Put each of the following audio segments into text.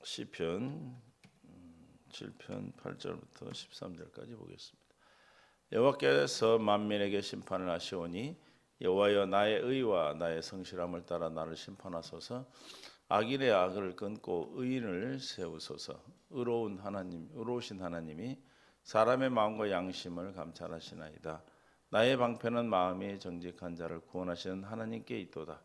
시편 7편 8절부터 13절까지 보겠습니다. 여호와께서 만민에게 심판을 하시오니 여호와여 나의 의와 나의 성실함을 따라 나를 심판하소서. 악인의 악을 끊고 의인을 세우소서. 의로우신 하나님이 사람의 마음과 양심을 감찰하시나이다. 나의 방패는 마음이 정직한 자를 구원하시는 하나님께 있도다.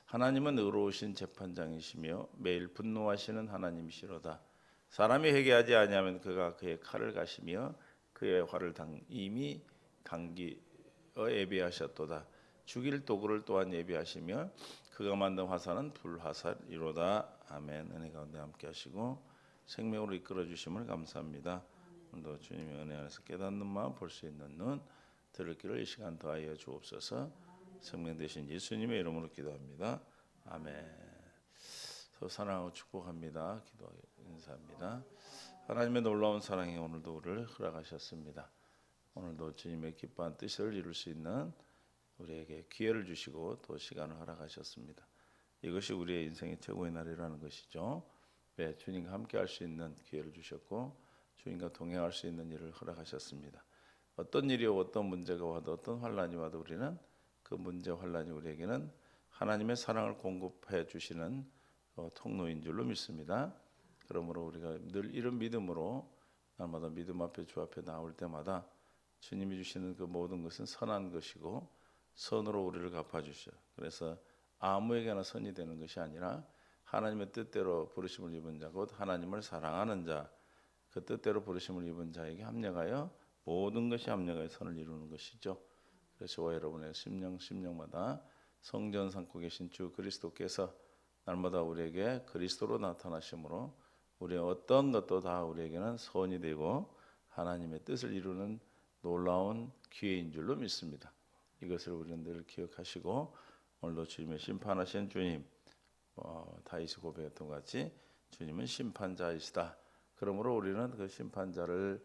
하나님은 의로우신 재판장이시며 매일 분노하시는 하나님이시로다. 사람이 회개하지 아니하면 그가 그의 칼을 가시며 그의 활을 이미 당기어 예비하셨도다. 죽일 도구를 또한 예비하시며 그가 만든 화살은 불화살이로다. 아멘. 은혜 가운데 함께 하시고 생명으로 이끌어 주심을 감사합니다. 오늘도 주님의 은혜 안에서 깨닫는 마음, 볼 수 있는 눈, 들을 길을 이 시간 더하여 주옵소서. 생명 되신 예수님의 이름으로 기도합니다. 아멘. 사랑하고 축복합니다. 기도하고 인사합니다. 하나님의 놀라운 사랑이 오늘도 우리를 허락하셨습니다. 오늘도 주님의 기뻐한 뜻을 이룰 수 있는 우리에게 기회를 주시고 또 시간을 허락하셨습니다. 이것이 우리의 인생의 최고의 날이라는 것이죠. 네, 주님과 함께 할 수 있는 기회를 주셨고 주님과 동행할 수 있는 일을 허락하셨습니다. 어떤 일이 어떤 문제가 와도 어떤 환난이 와도 우리는 그 문제 환난이 우리에게는 하나님의 사랑을 공급해 주시는 통로인 줄로 믿습니다. 그러므로 우리가 늘 이런 믿음으로 날마다 믿음 앞에 주 앞에 나올 때마다 주님이 주시는 그 모든 것은 선한 것이고 선으로 우리를 갚아주셔. 그래서 아무에게나 선이 되는 것이 아니라 하나님의 뜻대로 부르심을 입은 자 곧 하나님을 사랑하는 자, 그 뜻대로 부르심을 입은 자에게 합력하여 모든 것이 합력하여 선을 이루는 것이죠. 그래서 저와 여러분의 심령마다 성전 삼고 계신 주 그리스도께서 날마다 우리에게 그리스도로 나타나심으로 우리의 어떤 것도 다 우리에게는 선이 되고 하나님의 뜻을 이루는 놀라운 기회인 줄로 믿습니다. 이것을 우리는 늘 기억하시고 오늘도 주님의 심판하신 주님, 다윗이 고백했던 것 같이 주님은 심판자이시다. 그러므로 우리는 그 심판자를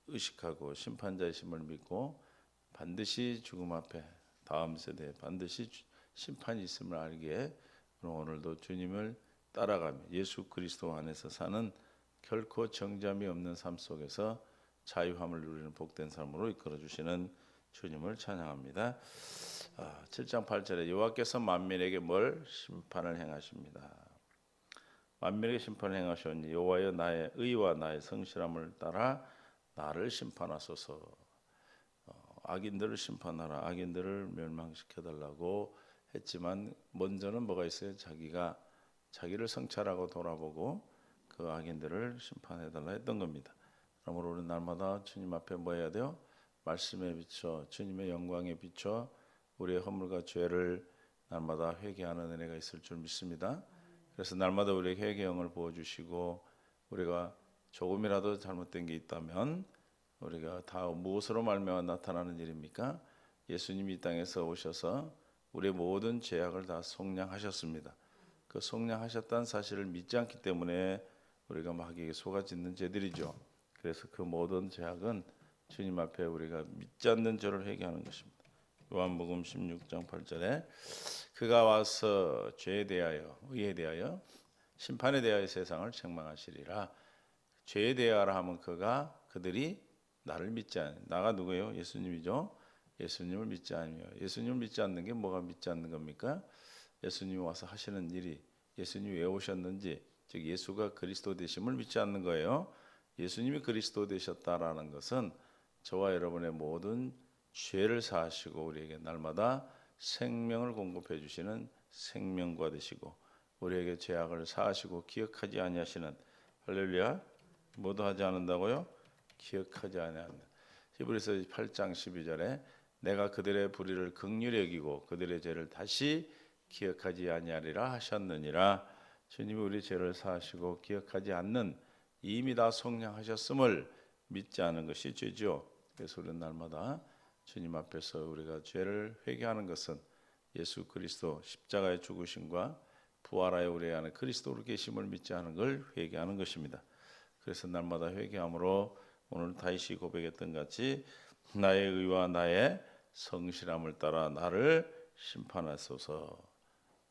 의식하고 심판자이심을 믿고 반드시 죽음 앞에 다음 세대에 반드시 심판이 있음을 알기에 오늘도 주님을 따라가며 예수 그리스도 안에서 사는 결코 정잠이 없는 삶 속에서 자유함을 누리는 복된 삶으로 이끌어 주시는 주님을 찬양합니다. 7장 8절에 여호와께서 만민에게 뭘 심판을 행하십니다. 만민에게 심판을 행하셨니 여호와여 나의 의와 나의 성실함을 따라 나를 심판하소서. 악인들을 심판하라. 악인들을 멸망시켜달라고 했지만 먼저는 뭐가 있어요? 자기를 성찰하고 돌아보고 그 악인들을 심판해달라 했던 겁니다. 그러므로 우리는 날마다 주님 앞에 뭐 해야 돼요? 말씀에 비춰 주님의 영광에 비춰 우리의 허물과 죄를 날마다 회개하는 은혜가 있을 줄 믿습니다. 그래서 날마다 우리에게 회개형을 부어주시고 우리가 조금이라도 잘못된 게 있다면 우리가 다 무엇으로 말미암아 나타나는 일입니까? 예수님이 이 땅에서 오셔서 우리의 모든 죄악을 다 속량하셨습니다. 그 속량하셨다는 사실을 믿지 않기 때문에 우리가 마귀에게 속아짓는 죄들이죠. 그래서 그 모든 죄악은 주님 앞에 우리가 믿지 않는 죄를 회개하는 것입니다. 요한복음 16장 8절에 그가 와서 죄에 대하여 의에 대하여 심판에 대하여 세상을 책망하시리라. 죄에 대하여 하면 그들이 나를 믿지 않는 나가 누구예요? 예수님이죠. 예수님을 믿지 않으며 예수님을 믿지 않는 게 뭐가 믿지 않는 겁니까? 예수님이 와서 하시는 일이 예수님이 왜 오셨는지 즉 예수가 그리스도 되심을 믿지 않는 거예요. 예수님이 그리스도 되셨다라는 것은 저와 여러분의 모든 죄를 사하시고 우리에게 날마다 생명을 공급해 주시는 생명과 되시고 우리에게 죄악을 사하시고 기억하지 아니하시는 할렐루야. 뭐도 하지 않는다고요? 기억하지 아니한다. 히브리서 8장 12절에 내가 그들의 불의를 긍휼히 여기고 그들의 죄를 다시 기억하지 아니하리라 하셨느니라. 주님이 우리 죄를 사하시고 기억하지 않는 이미 다 속량하셨음을 믿지 않은 것이 죄죠. 그래서 우리는 날마다 주님 앞에서 우리가 죄를 회개하는 것은 예수 그리스도 십자가의 죽으심과 부활하여 우리 안에 그리스도로 계심을 믿지 않은 걸 회개하는 것입니다. 그래서 날마다 회개함으로 오늘 다윗이 고백했던 같이 나의 의와 나의 성실함을 따라 나를 심판하소서.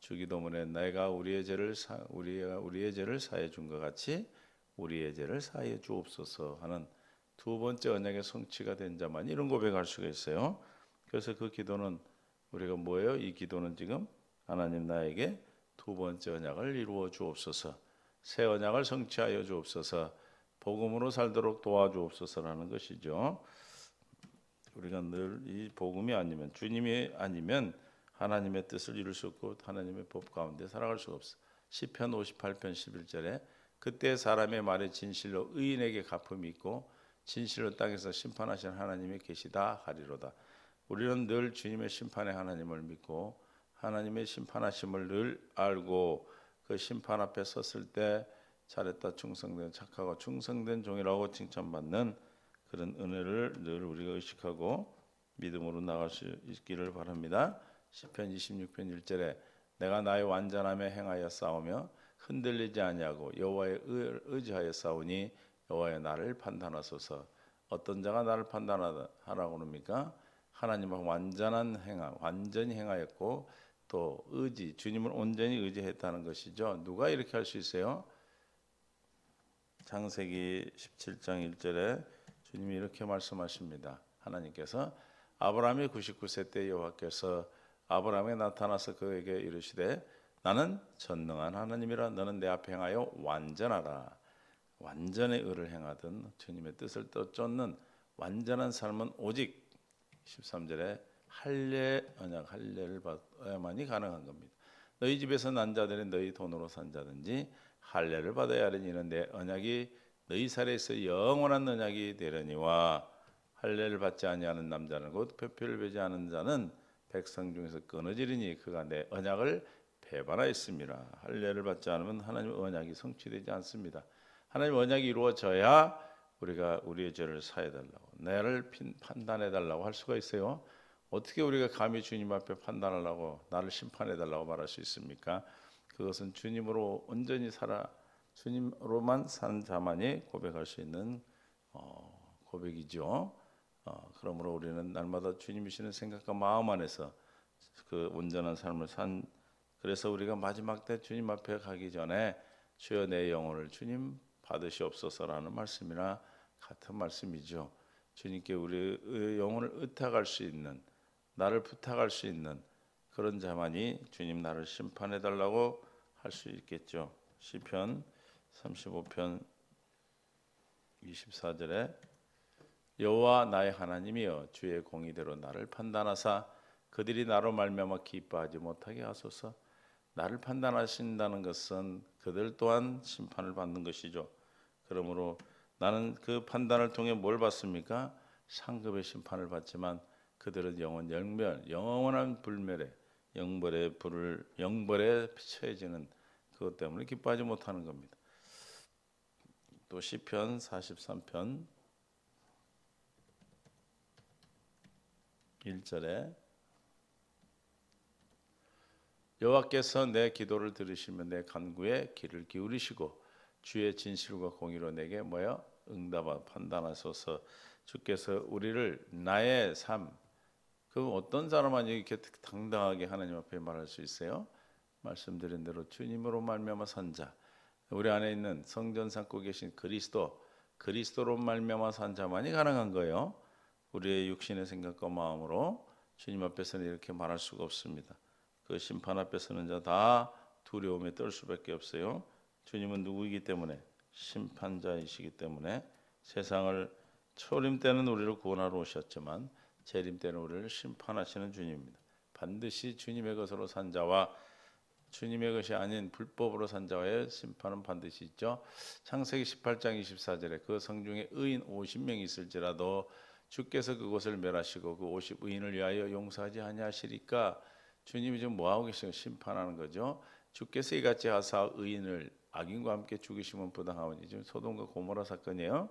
주기도문에 내가 우리의 죄를 사해 준 것 같이 우리의 죄를 사해 주옵소서 하는 두 번째 언약의 성취가 된 자만 이런 고백할 수가 있어요. 그래서 그 기도는 우리가 뭐예요? 이 기도는 지금 하나님 나에게 두 번째 언약을 이루어 주옵소서, 새 언약을 성취하여 주옵소서, 복음으로 살도록 도와주옵소서라는 것이죠. 우리가 늘 이 복음이 아니면, 주님이 아니면 하나님의 뜻을 이룰 수 없고 하나님의 법 가운데 살아갈 수가 없어. 시편 58편 11절에 그때 사람의 말에 진실로 의인에게 갚음이 있고 진실로 땅에서 심판하신 하나님이 계시다 하리로다. 우리는 늘 주님의 심판의 하나님을 믿고 하나님의 심판하심을 늘 알고 그 심판 앞에 섰을 때 잘했다, 충성된, 착하고 충성된 종이라고 칭찬받는 그런 은혜를 늘 우리가 의식하고 믿음으로 나갈 수 있기를 바랍니다. 시편 26편 1절에 내가 나의 완전함에 행하여 싸우며 흔들리지 아니하고 여호와의 의지하여 싸우니 여호와의 나를 판단하소서. 어떤 자가 나를 판단하라고 합니까? 하나님은 완전한 행함, 완전히 행하였고 또 의지, 주님을 온전히 의지했다는 것이죠. 누가 이렇게 할 수 있어요? 창세기 17장 1절에 주님이 이렇게 말씀하십니다. 하나님께서 아브라함이 99세 때 여호와께서 아브라함에 나타나서 그에게 이르시되 나는 전능한 하나님이라 너는 내 앞에 행하여 완전하라. 완전의 의를 행하든 주님의 뜻을 쫓는 완전한 삶은 오직 13절에 할례 언약 할례를 받아야만이 가능한 겁니다. 너희 집에서 난 자들이 너희 돈으로 산 자든지 할례를 받아야 하리니 이는 내 언약이 너희 살에서 영원한 언약이 되려니와 할례를 받지 아니하는 남자는 곧 표표를 베지 않은 자는 백성 중에서 끊어지리니 그가 내 언약을 배반하였습니다. 할례를 받지 않으면 하나님의 언약이 성취되지 않습니다. 하나님의 언약이 이루어져야 우리가 우리의 죄를 사해 달라고, 나를 판단해 달라고 할 수가 있어요. 어떻게 우리가 감히 주님 앞에 판단하려고, 나를 심판해 달라고 말할 수 있습니까? 그것은 주님으로 온전히 살아, 주님으로만 산 자만이 고백할 수 있는 고백이죠. 그러므로 우리는 날마다 주님이시는 생각과 마음 안에서 그 온전한 삶을 산. 그래서 우리가 마지막 때 주님 앞에 가기 전에 주여 내 영혼을 주님 받으시옵소서라는 말씀이나 같은 말씀이죠. 주님께 우리의 영혼을 의탁할 수 있는, 나를 부탁할 수 있는 그런 자만이 주님 나를 심판해 달라고 할 수 있겠죠. 시편 35편 24절에 여호와 나의 하나님이여 주의 공의대로 나를 판단하사 그들이 나로 말미암아 기뻐하지 못하게 하소서. 나를 판단하신다는 것은 그들 또한 심판을 받는 것이죠. 그러므로 나는 그 판단을 통해 뭘 받습니까? 상급의 심판을 받지만 그들은 영원한 불멸에 영벌에 처해지는 그것 때문에 기뻐하지 못하는 겁니다. 또 시편 43편 1절에 여호와께서 내 기도를 들으시며 내 간구에 귀를 기울이시고 주의 진실과 공의로 내게 응답하 판단하소서. 주께서 우리를 나의 삶, 그 어떤 사람만 이렇게 당당하게 하나님 앞에 말할 수 있어요? 말씀드린 대로 주님으로 말미암아 산 자, 우리 안에 있는 성전 삼고 계신 그리스도로 말미암아 산 자만이 가능한 거예요. 우리의 육신의 생각과 마음으로 주님 앞에서는 이렇게 말할 수가 없습니다. 그 심판 앞에 서는 자 다 두려움에 떨 수밖에 없어요. 주님은 누구이기 때문에? 심판자이시기 때문에 세상을 초림 때는 우리를 구원하러 오셨지만 재림 때는 우리를 심판하시는 주님입니다. 반드시 주님의 것으로 산 자와 주님의 것이 아닌 불법으로 산 자와의 심판은 반드시 있죠. 창세기 18장 24절에 그 성중에 의인 50명이 있을지라도 주께서 그곳을 멸하시고 그 50 의인을 위하여 용서하지 아니하시리까. 주님이 지금 뭐하고 계시고 심판하는 거죠. 주께서 이같이 하사 의인을 악인과 함께 죽이시면 부당하오니, 지금 소돔과 고모라 사건이에요.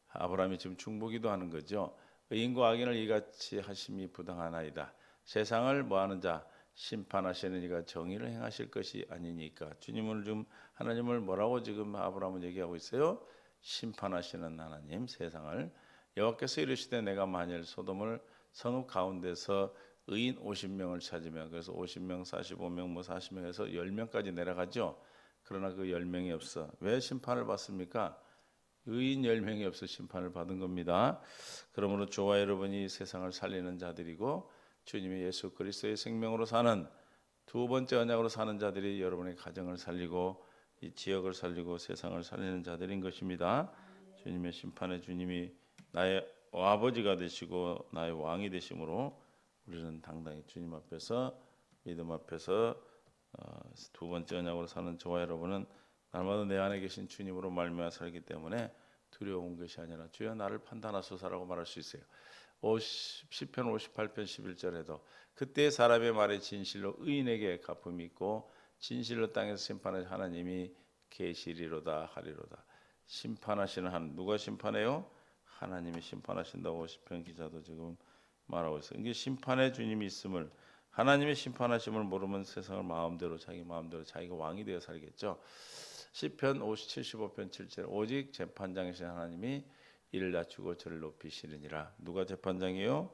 아브라함이 지금 중보기도 하는 거죠. 의인과 악인을 이같이 하심이 부당하나이다. 세상을 뭐하는 자 심판하시는 이가 정의를 행하실 것이 아니니까. 주님을 좀 하나님을 뭐라고 지금 아브라함은 얘기하고 있어요? 심판하시는 하나님, 세상을. 여호와께서 이르시되 내가 만일 소돔을 성읍 가운데서 의인 50명을 찾으면 그래서 50명, 45명, 뭐 40명에서 10명까지 내려가죠. 그러나 그 10명이 없어. 왜 심판을 받습니까? 의인 10명이 없어 심판을 받은 겁니다. 그러므로 저와 여러분이 세상을 살리는 자들이고 주님의 예수 그리스도의 생명으로 사는 두 번째 언약으로 사는 자들이 여러분의 가정을 살리고 이 지역을 살리고 세상을 살리는 자들인 것입니다. 주님의 심판에 주님이 나의 아버지가 되시고 나의 왕이 되심으로 우리는 당당히 주님 앞에서 믿음 앞에서 두 번째 언약으로 사는 저와 여러분은 날마다 내 안에 계신 주님으로 말미암아 살기 때문에 두려운 것이 아니라 주여 나를 판단하소서라고 말할 수 있어요. 시편 58편 11절에도 그때 사람의 말에 진실로 의인에게 갚음이 있고 진실로 땅에서 심판하신 하나님이 계시리로다 하리로다. 심판하시는 한 누가 심판해요? 하나님이 심판하신다고 시편 기자도 지금 말하고 있어요. 이게 심판의 주님이 있음을 하나님의 심판하심을 모르면 세상을 마음대로 자기 마음대로 자기가 왕이 되어 살겠죠. 시편 75편 7절 오직 재판장이신 하나님이 이를 낮추고 저를 높이시느니라. 누가 재판장이요?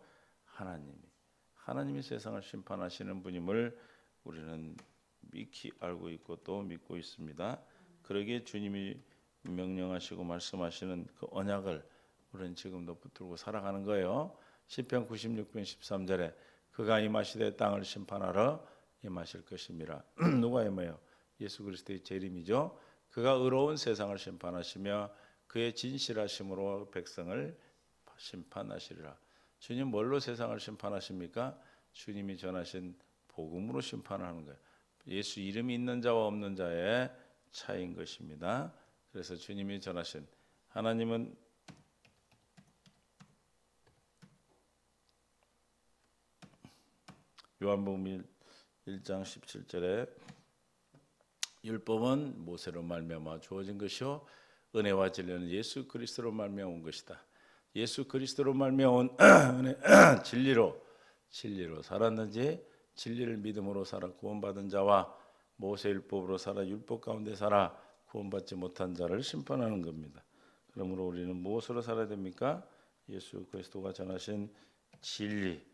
하나님이 세상을 심판하시는 분임을 우리는 익히 알고 있고 또 믿고 있습니다. 그러기에 주님이 명령하시고 말씀하시는 그 언약을 우리는 지금도 붙들고 살아가는 거예요. 시편 96편 13절에 그가 임하시되 땅을 심판하러 임하실 것입니다. 누가 임해요? 예수 그리스도의 재림이죠. 그가 의로운 세상을 심판하시며 그의 진실하심으로 백성을 심판하시리라. 주님 뭘로 세상을 심판하십니까? 주님이 전하신 복음으로 심판하는 거예요. 예수 이름이 있는 자와 없는 자의 차이인 것입니다. 그래서 주님이 전하신 하나님은 요한복음 1장 17절에 율법은 모세로 말미암아 주어진 것이요 은혜와 진리는 예수 그리스도로 말미암아 온 것이다. 예수 그리스도로 말미암아 온 진리로 살았는지 진리를 믿음으로 살아 구원받은 자와 모세 율법으로 살아 율법 가운데 살아 구원받지 못한 자를 심판하는 겁니다. 그러므로 우리는 무엇으로 살아야 됩니까? 예수 그리스도가 전하신 진리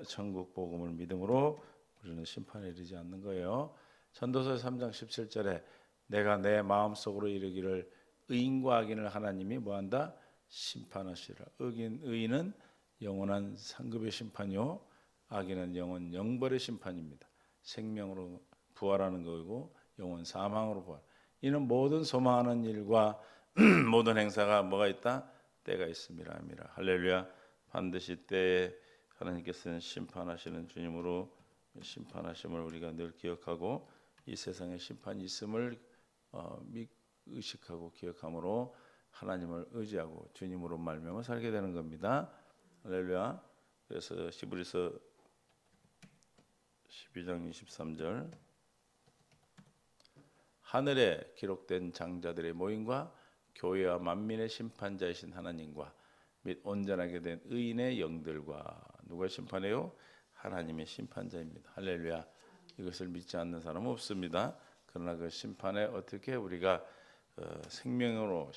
천국 복음을 믿음으로 우리는 심판에 이르지 않는 거예요. 전도서 3장 17절에 내가 내 마음속으로 이르기를 의인과 악인을 하나님이 뭐한다? 심판하시라. 의인은 영원한 상급의 심판이요 악인은 영원 영벌의 심판입니다. 생명으로 부활하는 거고 영원 사망으로 부활. 이는 모든 소망하는 일과 모든 행사가 뭐가 있다? 때가 있습니다. 할렐루야. 반드시 때에 하나님께서는 심판하시는 주님으로 심판하심을 우리가 늘 기억하고 이 세상에 심판이 있음을 의식하고 기억함으로 하나님을 의지하고 주님으로 말미암아 살게 되는 겁니다. 할렐루야. 그래서 히브리서 12장 23절 하늘에 기록된 장자들의 모임과 교회와 만민의 심판자이신 하나님과 및 온전하게 된 의인의 영들과 누가 심판해요? 하나님의 심판자입니다. 할렐루야. 이것을 믿지 않는 사람은 없습니다. 그러나 그 심판에 어떻게 우리가 생명으로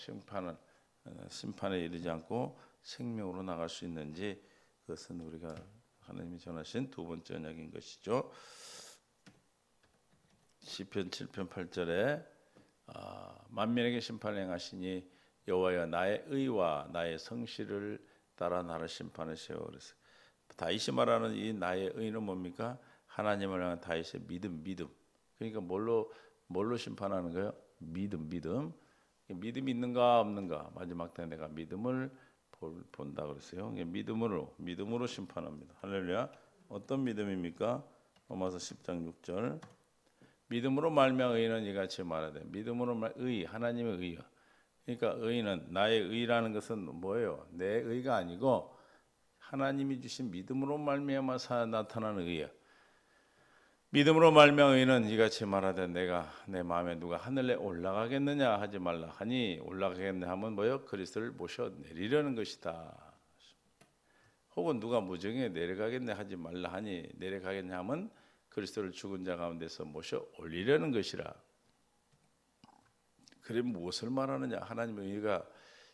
심판에 이르지 않고 생명으로 나갈 수 있는지 그것은 우리가 하나님이 전하신 두 번째 언약인 것이죠. 시편 7편 8절에 만민에게 심판을 행하시니 여호와여 나의 의와 나의 성실을 따라 나를 심판하시오. 그래서 다윗이 말하는 이 나의 의는 뭡니까? 하나님을 향한 다윗의 믿음. 그러니까 뭘로 심판하는 거예요? 믿음이 있는가 없는가. 마지막 때 내가 믿음을 본다 그랬어요. 믿음으로 심판합니다. 할렐루야. 어떤 믿음입니까? 로마서 10장 6절 믿음으로 말미암아 의인은 이같이 말하되 믿음으로 하나님의 의요. 그러니까 의는 나의 의라는 것은 뭐예요? 내 의가 아니고 하나님이 주신 믿음으로 말미암아 나타나는 의예요. 믿음으로 말미암아 의는 이같이 말하되 내가 내 마음에 누가 하늘에 올라가겠느냐 하지 말라 하니 올라가겠느냐 하면 뭐요? 그리스도를 모셔 내리려는 것이다. 혹은 누가 무정에 내려가겠냐 하지 말라 하니 내려가겠냐 하면 그리스도를 죽은 자 가운데서 모셔 올리려는 것이라. 그래 무엇을 말하느냐? 하나님의 의가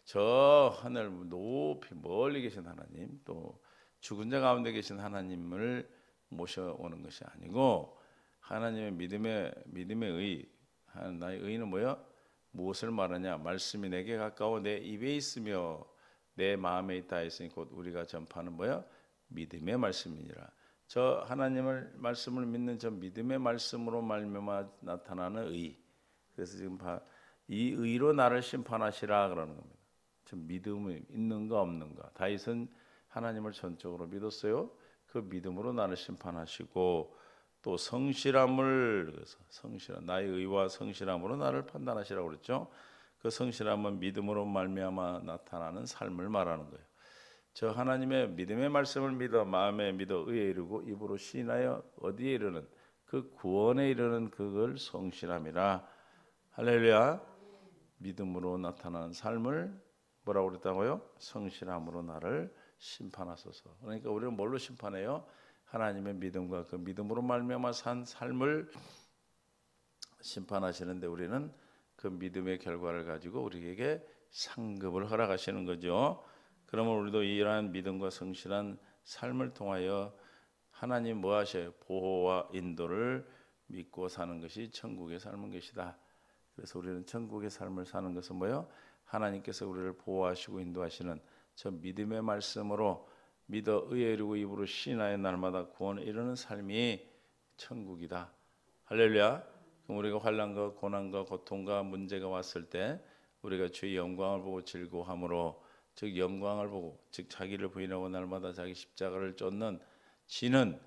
저 하늘 높이 멀리 계신 하나님 또 죽은 자 가운데 계신 하나님을 모셔오는 것이 아니고 하나님의 믿음의 의. 나의 의는 뭐야? 무엇을 말하냐? 말씀이 내게 가까워 내 입에 있으며 내 마음에 있다 했으니 곧 우리가 전파하는 뭐야? 믿음의 말씀이니라. 저 하나님을 말씀을 믿는 저 믿음의 말씀으로 말미암아 나타나는 의. 그래서 지금 이 의로 나를 심판하시라 그러는 겁니다. 저 믿음이 있는가 없는가. 다윗은 하나님을 전적으로 믿었어요. 그 믿음으로 나를 심판하시고 또 성실함을, 그래서 성실함, 나의 의와 성실함으로 나를 판단하시라고 그랬죠. 그 성실함은 믿음으로 말미암아 나타나는 삶을 말하는 거예요. 저 하나님의 믿음의 말씀을 믿어 마음에 믿어 의에 이르고 입으로 시인하여 어디에 이르는 그 구원에 이르는 그걸 성실함이라. 할렐루야. 믿음으로 나타나는 삶을 뭐라고 그랬다고요? 성실함으로 나를 심판하소서. 그러니까 우리는 뭘로 심판해요? 하나님의 믿음과 그 믿음으로 말미암아 산 삶을 심판하시는데 우리는 그 믿음의 결과를 가지고 우리에게 상급을 허락하시는 거죠. 그러면 우리도 이러한 믿음과 성실한 삶을 통하여 하나님 뭐 하셔요? 보호와 인도를 믿고 사는 것이 천국의 삶인 것이다. 그래서 우리는 천국의 삶을 사는 것은 뭐예요? 하나님께서 우리를 보호하시고 인도하시는 저 믿음의 말씀으로 믿어 의에 이르고 입으로 시인하여 날마다 구원에 이르는 삶이 천국이다. 할렐루야. 그럼 우리가 환난과 고난과 고통과 문제가 왔을 때 우리가 주의 영광을 보고 즐거워함으로, 즉 영광을 보고, 즉 자기를 부인하고 날마다 자기 십자가를 쫓는 지는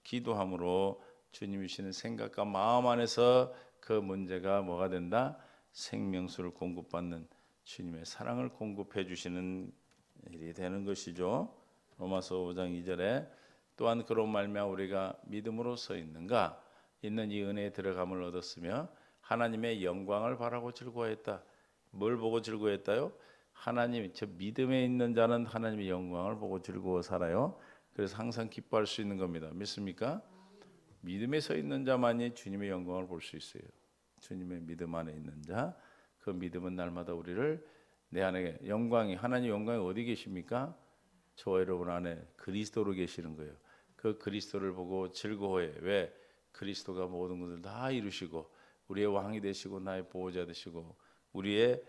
기도함으로 주님이 주시는 생각과 마음 안에서 그 문제가 뭐가 된다? 생명수를 공급받는 주님의 사랑을 공급해 주시는 일이 되는 것이죠. 로마서 5장 2절에 또한 그로 말미암아 우리가 믿음으로 서 있는가? 있는 이 은혜에 들어감을 얻었으며 하나님의 영광을 바라고 즐거워했다. 뭘 보고 즐거워했다요? 하나님, 저 믿음에 있는 자는 하나님의 영광을 보고 즐거워 살아요. 그래서 항상 기뻐할 수 있는 겁니다. 믿습니까? 믿음에 서 있는 자만이 주님의 영광을 볼 수 있어요. 주님의 믿음 안에 있는 자, 그 믿음은 날마다 우리를 내 안에 영광이, 하나님 영광이 어디 계십니까? 저와 여러분 안에 그리스도로 계시는 거예요. 그 그리스도를 보고 즐거워해. 왜? 그리스도가 모든 것을 다 이루시고 우리의 왕이 되시고 나의 보호자 되시고 우리의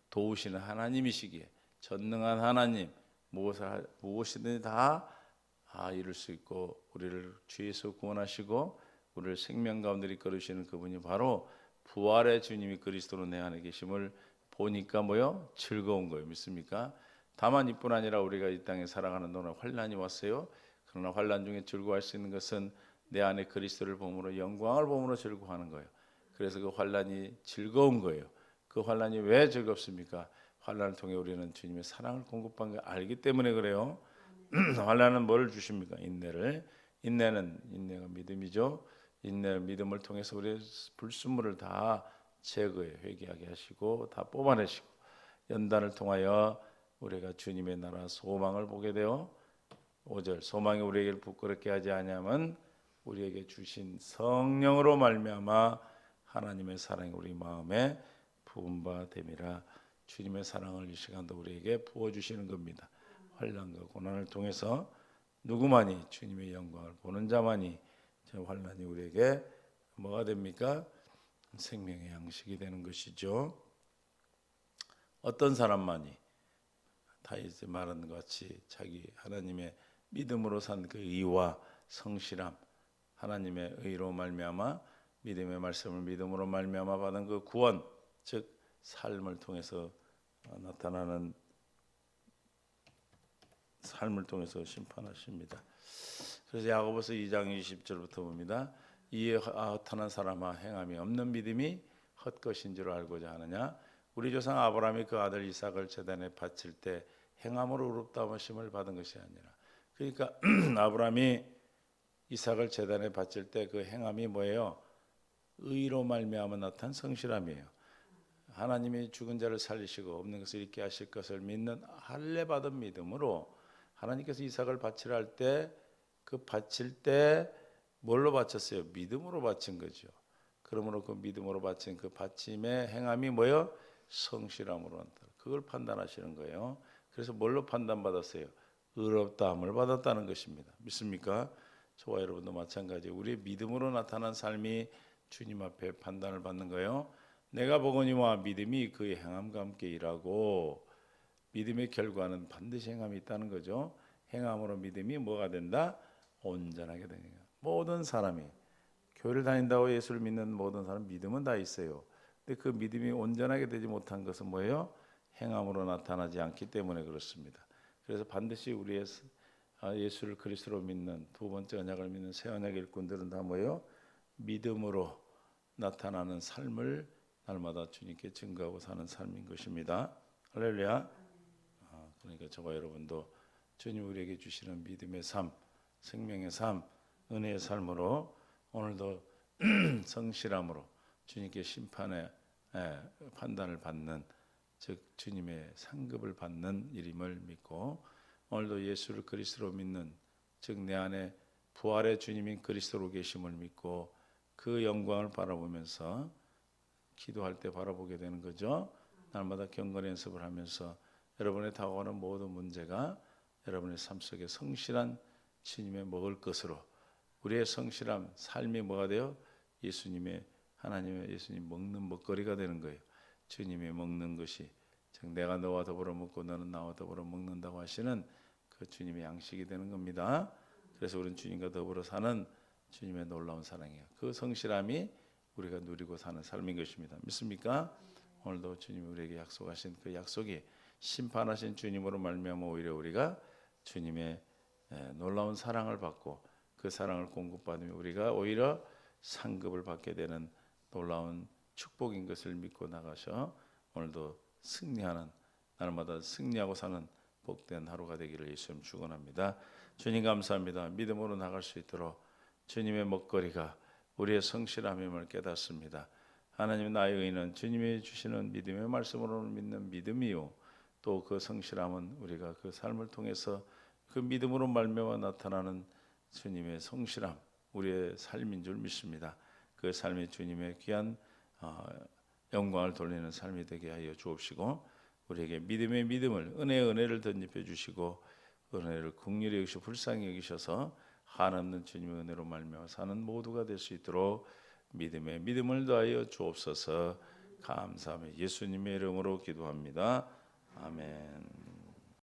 도우시는 하나님이시기에 전능한 하나님, 무엇이든지 다 이룰 수 있고 우리를 죄에서 구원하시고 우리를 생명 가운데 이끌으시는 그분이 바로 부활의 주님이 그리스도로 내 안에 계심을 보니까 뭐요? 즐거운 거예요. 믿습니까? 다만 이뿐 아니라 우리가 이 땅에 살아가는 동안 환난이 왔어요. 그러나 환난 중에 즐거워할 수 있는 것은 내 안에 그리스도를 보므로 영광을 보므로 즐거워하는 거예요. 그래서 그 환난이 즐거운 거예요. 그 환난이 왜 즐겁습니까? 환난을 통해 우리는 주님의 사랑을 공급한 걸 알기 때문에 그래요. 환난은 뭐를 주십니까? 인내가 믿음이죠. 믿음을 통해서 우리의 불순물을 다 제거해 회개하게 하시고 다 뽑아내시고 연단을 통하여 우리가 주님의 나라 소망을 보게 되어 5절 소망이 우리에게 부끄럽게 하지 아니하면 우리에게 주신 성령으로 말미암아 하나님의 사랑이 우리 마음에 부은 바 됨이라. 주님의 사랑을 이 시간도 우리에게 부어주시는 겁니다. 환난과 고난을 통해서 누구만이 주님의 영광을 보는 자만이 저 환난이 우리에게 뭐가 됩니까? 생명의 양식이 되는 것이죠. 어떤 사람만이 다윗이 말한 것 같이 자기 하나님의 믿음으로 산 그 의와 성실함, 하나님의 의로 말미암아 믿음의 말씀을 믿음으로 말미암아 받은 그 구원, 즉 삶을 통해서 나타나는 삶을 통해서 심판하십니다. 그래서 야고보서 2장 20절부터 봅니다. 이에 헛한 사람아 행함이 없는 믿음이 헛것인 줄 알고자 하느냐? 우리 조상 아브라함이 그 아들 이삭을 제단에 바칠 때 행함으로 의롭다하심을 받은 것이 아니라. 그러니까 아브라함이 이삭을 제단에 바칠 때 그 행함이 뭐예요? 의로 말미암아 나타난 성실함이에요. 하나님이 죽은 자를 살리시고 없는 것을 있게 하실 것을 믿는 할례 받은 믿음으로 하나님께서 이삭을 바치라 할 때 그 바칠 때 뭘로 바쳤어요? 믿음으로 바친 거죠. 그러므로 그 믿음으로 바친 그 바침의 행함이 뭐예요? 성실함으로 한다. 그걸 판단하시는 거예요. 그래서 뭘로 판단받았어요? 의롭다함을 받았다는 것입니다. 믿습니까? 저와 여러분도 마찬가지. 우리의 믿음으로 나타난 삶이 주님 앞에 판단을 받는 거예요. 내가 보거니와 믿음이 그의 행함과 함께 일하고, 믿음의 결과는 반드시 행함이 있다는 거죠. 행함으로 믿음이 뭐가 된다? 온전하게 되는 거예요. 모든 사람이 교회를 다닌다고 예수를 믿는 모든 사람 믿음은 다 있어요. 근데 그 믿음이 온전하게 되지 못한 것은 뭐예요? 행함으로 나타나지 않기 때문에 그렇습니다. 그래서 반드시 우리의 예수를 그리스도로 믿는 두 번째 언약을 믿는 새 언약 일꾼들은 다 뭐예요? 믿음으로 나타나는 삶을 날마다 주님께 증거하고 사는 삶인 것입니다. 할렐루야. 그러니까 저와 여러분도 주님 우리에게 주시는 믿음의 삶, 생명의 삶, 은혜의 삶으로 오늘도 성실함으로 주님께 심판의 판단을 받는, 즉 주님의 상급을 받는 일임을 믿고, 오늘도 예수를 그리스도로 믿는, 즉 내 안에 부활의 주님인 그리스도로 계심을 믿고 그 영광을 바라보면서 기도할 때 바라보게 되는 거죠. 날마다 경건 연습을 하면서 여러분의 다가오는 모든 문제가 여러분의 삶 속에 성실한 주님의 먹을 것으로, 우리의 성실함, 삶이 뭐가 돼요? 예수님의, 하나님의 예수님 먹는 먹거리가 되는 거예요. 주님이 먹는 것이, 즉 내가 너와 더불어 먹고 너는 나와 더불어 먹는다고 하시는 그 주님의 양식이 되는 겁니다. 그래서 우리는 주님과 더불어 사는 주님의 놀라운 사랑이에요. 그 성실함이 우리가 누리고 사는 삶인 것입니다. 믿습니까? 오늘도 주님이 우리에게 약속하신 그 약속이 심판하신 주님으로 말미암아 오히려 우리가 주님의 놀라운 사랑을 받고 그 사랑을 공급받으며 우리가 오히려 상급을 받게 되는 놀라운 축복인 것을 믿고 나가셔 오늘도 승리하는, 날마다 승리하고 사는 복된 하루가 되기를 예수님 축원합니다. 주님 감사합니다. 믿음으로 나갈 수 있도록 주님의 먹거리가 우리의 성실함임을 깨닫습니다. 하나님, 나의 의는 주님이 주시는 믿음의 말씀으로 믿는 믿음이요, 또 그 성실함은 우리가 그 삶을 통해서 그 믿음으로 말미암아 나타나는 주님의 성실함, 우리의 삶인 줄 믿습니다. 그 삶이 주님의 귀한 영광을 돌리는 삶이 되게 하여 주옵시고, 우리에게 믿음의 믿음을, 은혜의 은혜를 덧입혀 주시고, 은혜를 긍휼히 여기시고 불쌍히 여기셔서 한없는 주님의 은혜로 말미암아 사는 모두가 될 수 있도록 믿음의 믿음을 더하여 주옵소서. 감사하며 예수님의 이름으로 기도합니다. 아멘.